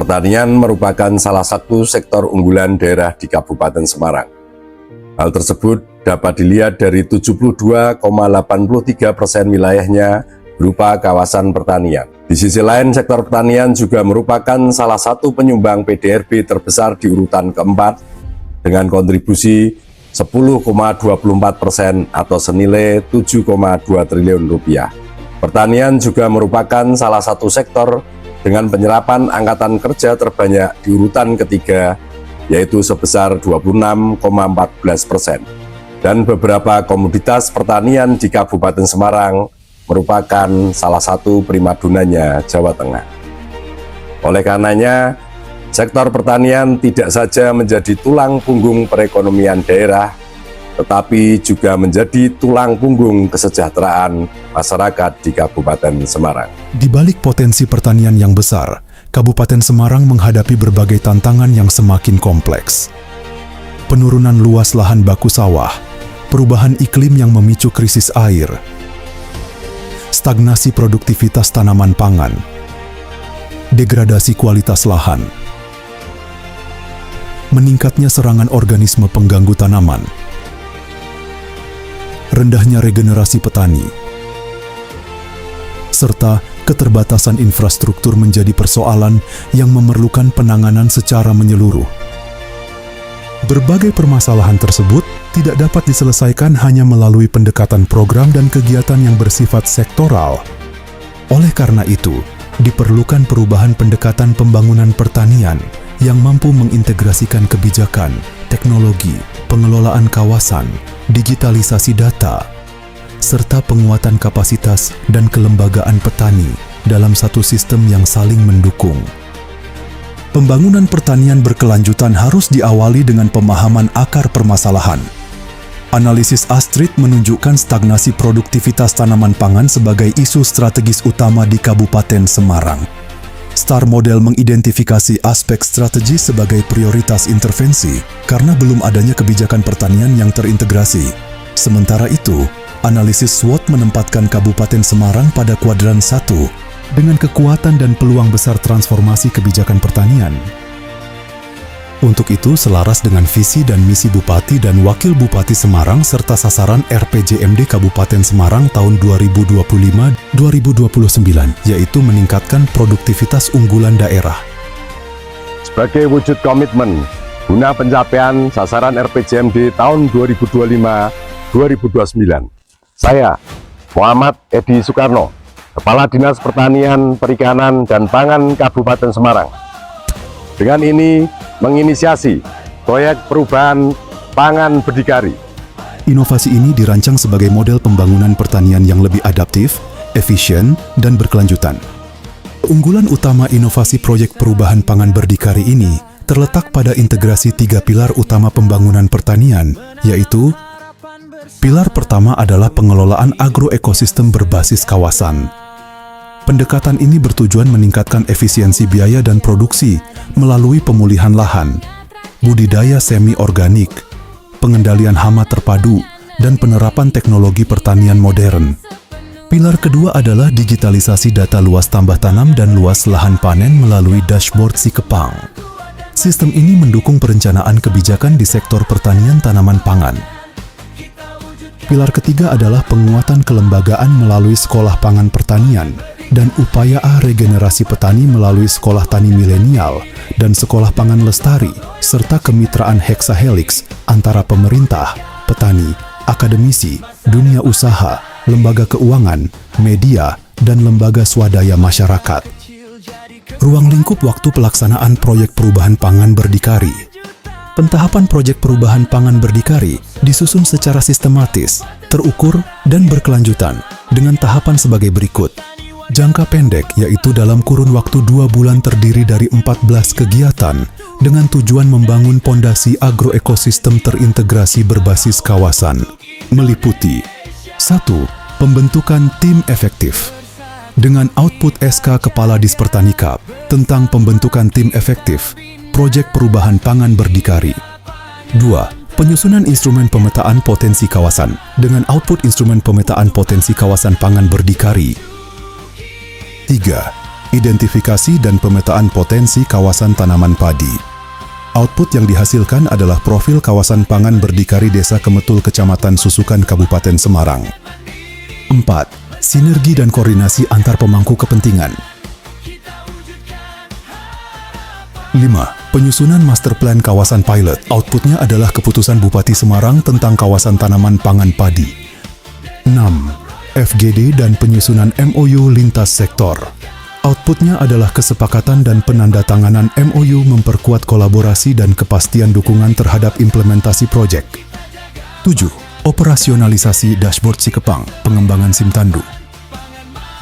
pertanian merupakan salah satu sektor unggulan daerah di Kabupaten Semarang. Hal tersebut dapat dilihat dari 72,83% wilayahnya berupa kawasan pertanian. Di sisi lain, sektor pertanian juga merupakan salah satu penyumbang PDRB terbesar di urutan keempat dengan kontribusi 10,24% atau senilai 7,2 triliun rupiah. Pertanian juga merupakan salah satu sektor dengan penyerapan angkatan kerja terbanyak di urutan ketiga, yaitu sebesar 26,14%. Dan beberapa komoditas pertanian di Kabupaten Semarang merupakan salah satu primadonanya Jawa Tengah. Oleh karenanya, sektor pertanian tidak saja menjadi tulang punggung perekonomian daerah, tetapi juga menjadi tulang punggung kesejahteraan masyarakat di Kabupaten Semarang. Di balik potensi pertanian yang besar, Kabupaten Semarang menghadapi berbagai tantangan yang semakin kompleks. Penurunan luas lahan baku sawah, perubahan iklim yang memicu krisis air, stagnasi produktivitas tanaman pangan, degradasi kualitas lahan, meningkatnya serangan organisme pengganggu tanaman, rendahnya regenerasi petani, serta keterbatasan infrastruktur menjadi persoalan yang memerlukan penanganan secara menyeluruh. Berbagai permasalahan tersebut tidak dapat diselesaikan hanya melalui pendekatan program dan kegiatan yang bersifat sektoral. Oleh karena itu, diperlukan perubahan pendekatan pembangunan pertanian yang mampu mengintegrasikan kebijakan, teknologi, pengelolaan kawasan, digitalisasi data, serta penguatan kapasitas dan kelembagaan petani dalam satu sistem yang saling mendukung. Pembangunan pertanian berkelanjutan harus diawali dengan pemahaman akar permasalahan. Analisis Astrid menunjukkan stagnasi produktivitas tanaman pangan sebagai isu strategis utama di Kabupaten Semarang. STAR Model mengidentifikasi aspek strategi sebagai prioritas intervensi karena belum adanya kebijakan pertanian yang terintegrasi. Sementara itu, analisis SWOT menempatkan Kabupaten Semarang pada kuadran 1 dengan kekuatan dan peluang besar transformasi kebijakan pertanian. Untuk itu, selaras dengan visi dan misi Bupati dan Wakil Bupati Semarang serta sasaran RPJMD Kabupaten Semarang tahun 2025-2029, yaitu meningkatkan produktivitas unggulan daerah. Sebagai wujud komitmen guna pencapaian sasaran RPJMD tahun 2025-2029, saya, Muhammad Edi Soekarno, Kepala Dinas Pertanian, Perikanan, dan Pangan Kabupaten Semarang, dengan ini menginisiasi proyek perubahan pangan berdikari. Inovasi ini dirancang sebagai model pembangunan pertanian yang lebih adaptif, efisien, dan berkelanjutan. Unggulan utama inovasi proyek perubahan pangan berdikari ini terletak pada integrasi 3 pilar utama pembangunan pertanian, yaitu pilar pertama adalah pengelolaan agroekosistem berbasis kawasan. Pendekatan ini bertujuan meningkatkan efisiensi biaya dan produksi melalui pemulihan lahan, budidaya semi-organik, pengendalian hama terpadu, dan penerapan teknologi pertanian modern. Pilar kedua adalah digitalisasi data luas tambah tanam dan luas lahan panen melalui dashboard Sikepang. Sistem ini mendukung perencanaan kebijakan di sektor pertanian tanaman pangan. Pilar ketiga adalah penguatan kelembagaan melalui sekolah pangan pertanian dan upaya regenerasi petani melalui sekolah tani milenial dan sekolah pangan lestari, serta kemitraan heksahelix antara pemerintah, petani, akademisi, dunia usaha, lembaga keuangan, media, dan lembaga swadaya masyarakat. Ruang lingkup waktu pelaksanaan proyek perubahan pangan berdikari. Pentahapan proyek perubahan pangan berdikari disusun secara sistematis, terukur, dan berkelanjutan dengan tahapan sebagai berikut. Jangka pendek, yaitu dalam kurun waktu 2 bulan terdiri dari 14 kegiatan dengan tujuan membangun pondasi agroekosistem terintegrasi berbasis kawasan, meliputi 1. Pembentukan tim efektif. Dengan output SK Kepala Dispertanikap tentang pembentukan tim efektif, proyek perubahan pangan berdikari. 2. Penyusunan instrumen pemetaan potensi kawasan dengan output instrumen pemetaan potensi kawasan pangan berdikari. 3. identifikasi dan pemetaan potensi kawasan tanaman padi. Output yang dihasilkan adalah profil kawasan pangan berdikari Desa Kemetul, Kecamatan Susukan, Kabupaten Semarang. 4. Sinergi dan koordinasi antar pemangku kepentingan. 5. Penyusunan master plan kawasan pilot. Outputnya adalah keputusan Bupati Semarang tentang kawasan tanaman pangan padi. 6. FGD dan penyusunan MOU lintas sektor. Outputnya adalah kesepakatan dan penandatanganan MOU memperkuat kolaborasi dan kepastian dukungan terhadap implementasi proyek. 7. Operasionalisasi dashboard Sikepang, pengembangan Simtandu.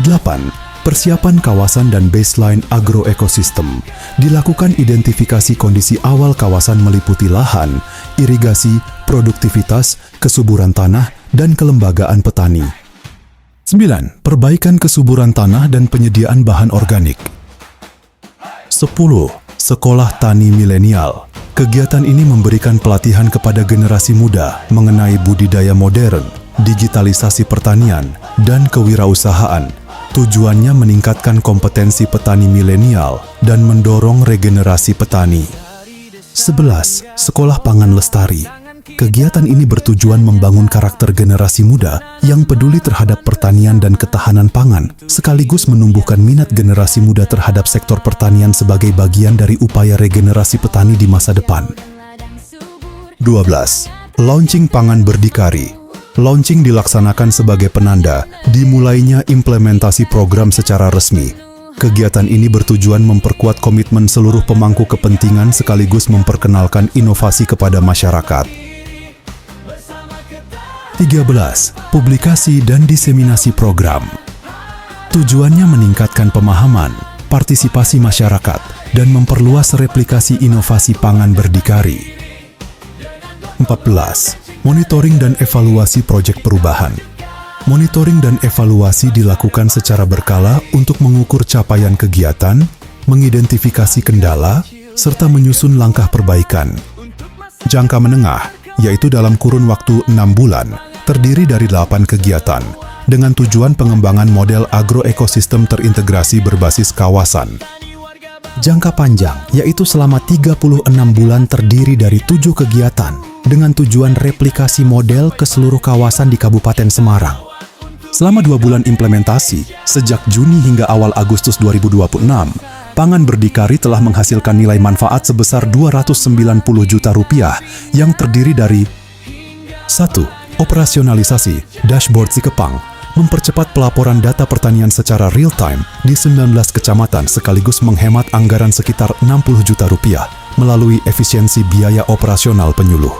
8. Persiapan kawasan dan baseline agroekosistem. Dilakukan identifikasi kondisi awal kawasan meliputi lahan, irigasi, produktivitas, kesuburan tanah, dan kelembagaan petani. 9. Perbaikan kesuburan tanah dan penyediaan bahan organik. 10. Sekolah Tani Milenial. Kegiatan ini memberikan pelatihan kepada generasi muda mengenai budidaya modern, digitalisasi pertanian, dan kewirausahaan. Tujuannya meningkatkan kompetensi petani milenial dan mendorong regenerasi petani. 11. Sekolah Pangan Lestari. Kegiatan ini bertujuan membangun karakter generasi muda yang peduli terhadap pertanian dan ketahanan pangan, sekaligus menumbuhkan minat generasi muda terhadap sektor pertanian sebagai bagian dari upaya regenerasi petani di masa depan. 12. Launching Pangan Berdikari. Launching dilaksanakan sebagai penanda dimulainya implementasi program secara resmi. Kegiatan ini bertujuan memperkuat komitmen seluruh pemangku kepentingan sekaligus memperkenalkan inovasi kepada masyarakat. 13. Publikasi dan diseminasi program. Tujuannya meningkatkan pemahaman, partisipasi masyarakat, dan memperluas replikasi inovasi pangan berdikari. 14. Monitoring dan evaluasi proyek perubahan. Monitoring dan evaluasi dilakukan secara berkala untuk mengukur capaian kegiatan, mengidentifikasi kendala, serta menyusun langkah perbaikan. Jangka menengah, yaitu dalam kurun waktu 6 bulan, terdiri dari 8 kegiatan, dengan tujuan pengembangan model agroekosistem terintegrasi berbasis kawasan. Jangka panjang, yaitu selama 36 bulan, terdiri dari 7 kegiatan, dengan tujuan replikasi model ke seluruh kawasan di Kabupaten Semarang. Selama 2 bulan implementasi, sejak Juni hingga awal Agustus 2026, Pangan Berdikari telah menghasilkan nilai manfaat sebesar Rp290 juta yang terdiri dari 1. Operasionalisasi dashboard Sikepang, mempercepat pelaporan data pertanian secara real-time di 19 kecamatan sekaligus menghemat anggaran sekitar Rp60 juta melalui efisiensi biaya operasional penyuluh.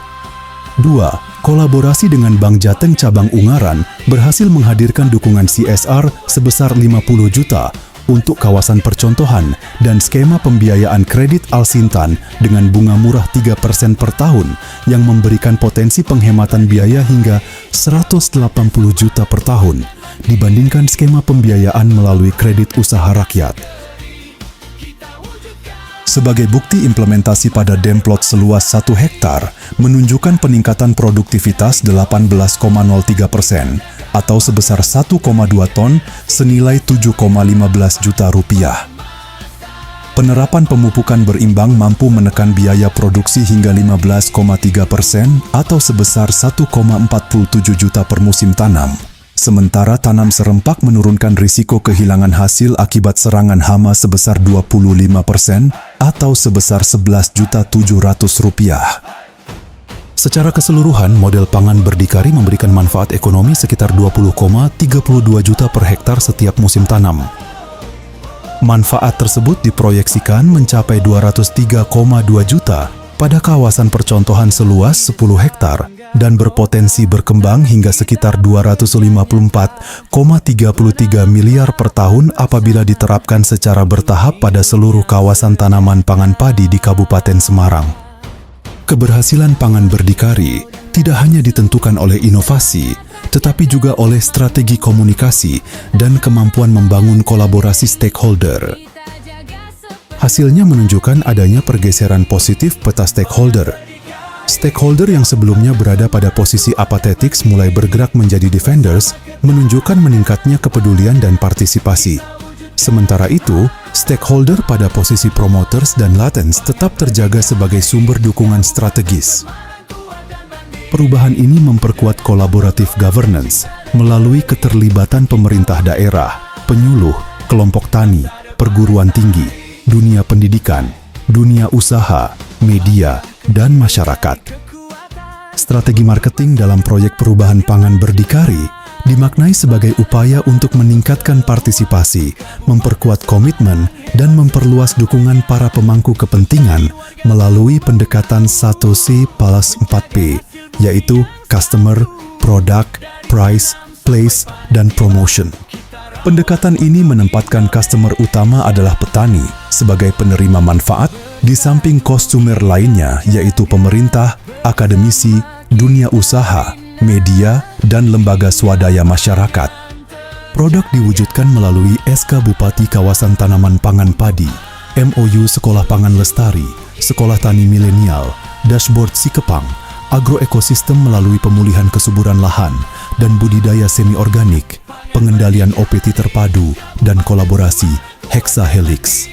2. Kolaborasi dengan Bank Jateng Cabang Ungaran berhasil menghadirkan dukungan CSR sebesar Rp50 juta untuk kawasan percontohan dan skema pembiayaan kredit Alsintan dengan bunga murah 3% per tahun yang memberikan potensi penghematan biaya hingga Rp180 juta per tahun dibandingkan skema pembiayaan melalui kredit usaha rakyat. Sebagai bukti implementasi pada Demplot seluas 1 hektar, menunjukkan peningkatan produktivitas 18,03% atau sebesar 1,2 ton senilai Rp7,15 juta. Penerapan pemupukan berimbang mampu menekan biaya produksi hingga 15,3% atau sebesar Rp1,47 juta per musim tanam. Sementara tanam serempak menurunkan risiko kehilangan hasil akibat serangan hama sebesar 25% atau sebesar Rp11.700.000. Secara keseluruhan, model Pangan Berdikari memberikan manfaat ekonomi sekitar 20,32 juta per hektar setiap musim tanam. Manfaat tersebut diproyeksikan mencapai 203,2 juta pada kawasan percontohan seluas 10 hektar dan berpotensi berkembang hingga sekitar 254,33 miliar per tahun apabila diterapkan secara bertahap pada seluruh kawasan tanaman pangan padi di Kabupaten Semarang. Keberhasilan Pangan Berdikari tidak hanya ditentukan oleh inovasi, tetapi juga oleh strategi komunikasi dan kemampuan membangun kolaborasi stakeholder. Hasilnya menunjukkan adanya pergeseran positif peta stakeholder. Stakeholder yang sebelumnya berada pada posisi apathetic mulai bergerak menjadi defenders, menunjukkan meningkatnya kepedulian dan partisipasi. Sementara itu, stakeholder pada posisi promoters dan latents tetap terjaga sebagai sumber dukungan strategis. Perubahan ini memperkuat kolaboratif governance melalui keterlibatan pemerintah daerah, penyuluh, kelompok tani, perguruan tinggi, dunia pendidikan, dunia usaha, media, dan masyarakat. Strategi marketing dalam proyek perubahan pangan berdikari dimaknai sebagai upaya untuk meningkatkan partisipasi, memperkuat komitmen, dan memperluas dukungan para pemangku kepentingan melalui pendekatan 1C plus 4P, yaitu Customer, Product, Price, Place, dan Promotion. Pendekatan ini menempatkan customer utama adalah petani sebagai penerima manfaat, di samping konsumer lainnya yaitu pemerintah, akademisi, dunia usaha, media, dan lembaga swadaya masyarakat. Produk diwujudkan melalui SK Bupati Kawasan Tanaman Pangan Padi, MOU Sekolah Pangan Lestari, Sekolah Tani Milenial, Dashboard Sikepang, agroekosistem melalui pemulihan kesuburan lahan dan budidaya semi-organik, pengendalian OPT terpadu, dan kolaborasi Hexahelix.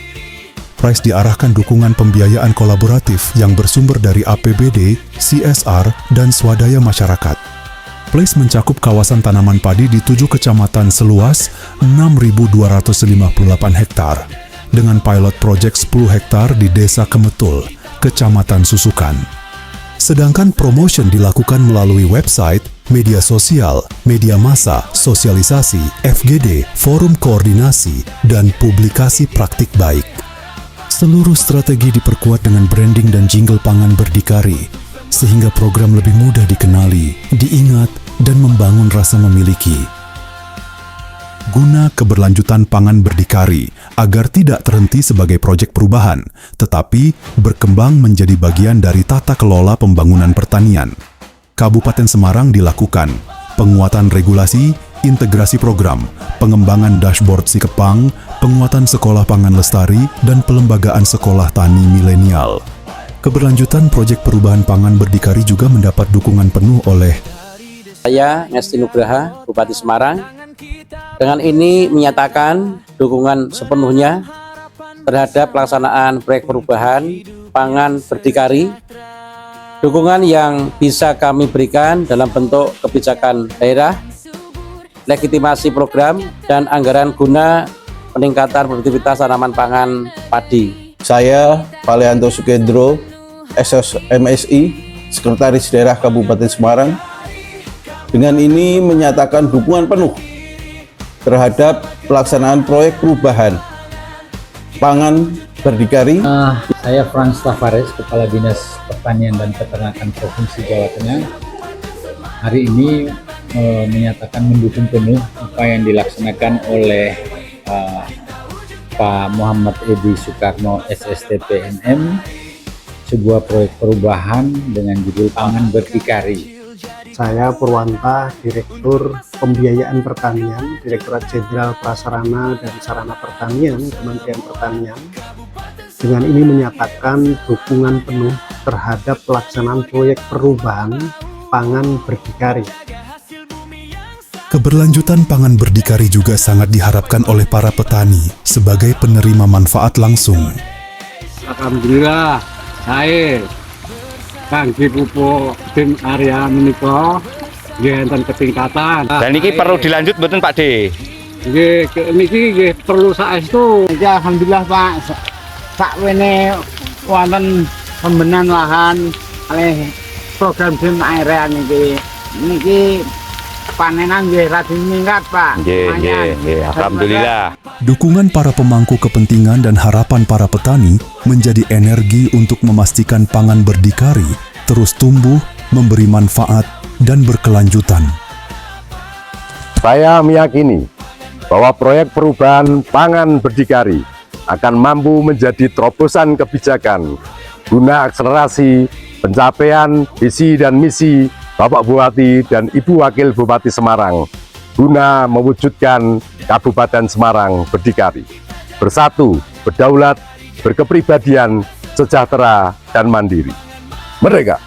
Price diarahkan dukungan pembiayaan kolaboratif yang bersumber dari APBD, CSR, dan swadaya masyarakat. Place mencakup kawasan tanaman padi di 7 kecamatan seluas 6.258 hektar, dengan pilot project 10 hektar di Desa Kemetul, Kecamatan Susukan. Sedangkan promotion dilakukan melalui website, media sosial, media massa, sosialisasi, FGD, forum koordinasi, dan publikasi praktik baik. Seluruh strategi diperkuat dengan branding dan jingle pangan berdikari, sehingga program lebih mudah dikenali, diingat, dan membangun rasa memiliki. Guna keberlanjutan pangan berdikari agar tidak terhenti sebagai proyek perubahan, tetapi berkembang menjadi bagian dari tata kelola pembangunan pertanian. Kabupaten Semarang dilakukan penguatan regulasi, integrasi program, pengembangan dashboard Sikepang, penguatan sekolah pangan lestari, dan pelembagaan sekolah tani milenial. Keberlanjutan proyek perubahan pangan berdikari juga mendapat dukungan penuh oleh saya, Ngesti Nugraha, Bupati Semarang. Dengan ini menyatakan dukungan sepenuhnya terhadap pelaksanaan proyek perubahan pangan berdikari. Dukungan yang bisa kami berikan dalam bentuk kebijakan daerah, legitimasi program, dan anggaran guna peningkatan produktivitas tanaman pangan padi. Saya, Paleanto Sukendro, SSMSI, Sekretaris Daerah Kabupaten Semarang, dengan ini menyatakan dukungan penuh terhadap pelaksanaan proyek perubahan pangan berdikari. Saya Frans Tavares, Kepala Dinas Pertanian dan Peternakan Provinsi Jawa Tengah. Hari ini menyatakan mendukung penuh apa yang dilaksanakan oleh Pak Muhammad Edi Soekarno SSTPNM, sebuah proyek perubahan dengan judul Pangan Berdikari. Saya Purwanta, Direktur Pembiayaan Pertanian, Direktorat Jenderal Prasarana dan Sarana Pertanian, Kementerian Pertanian. Dengan ini menyatakan dukungan penuh terhadap pelaksanaan proyek perubahan pangan berdikari. keberlanjutan pangan berdikari juga sangat diharapkan oleh para petani sebagai penerima manfaat langsung. Alhamdulillah, saya kangge pupuk tim area menika nggih enten ketingkatan. Dan ini perlu dilanjut mboten Pak D? Niki nggih perlu saestu. Ya alhamdulillah Pak, sakwene wonten pembenahan lahan oleh program tim area niki panenan nggih radi meningkat Pak. Nggih, alhamdulillah. Dukungan para pemangku kepentingan dan harapan para petani menjadi energi untuk memastikan pangan berdikari terus tumbuh, memberi manfaat, dan berkelanjutan. Saya meyakini bahwa proyek perubahan pangan berdikari akan mampu menjadi terobosan kebijakan guna akselerasi pencapaian visi dan misi Bapak Bupati dan Ibu Wakil Bupati Semarang guna mewujudkan Kabupaten Semarang berdikari, bersatu, berdaulat, berkepribadian, sejahtera, dan mandiri. Merdeka!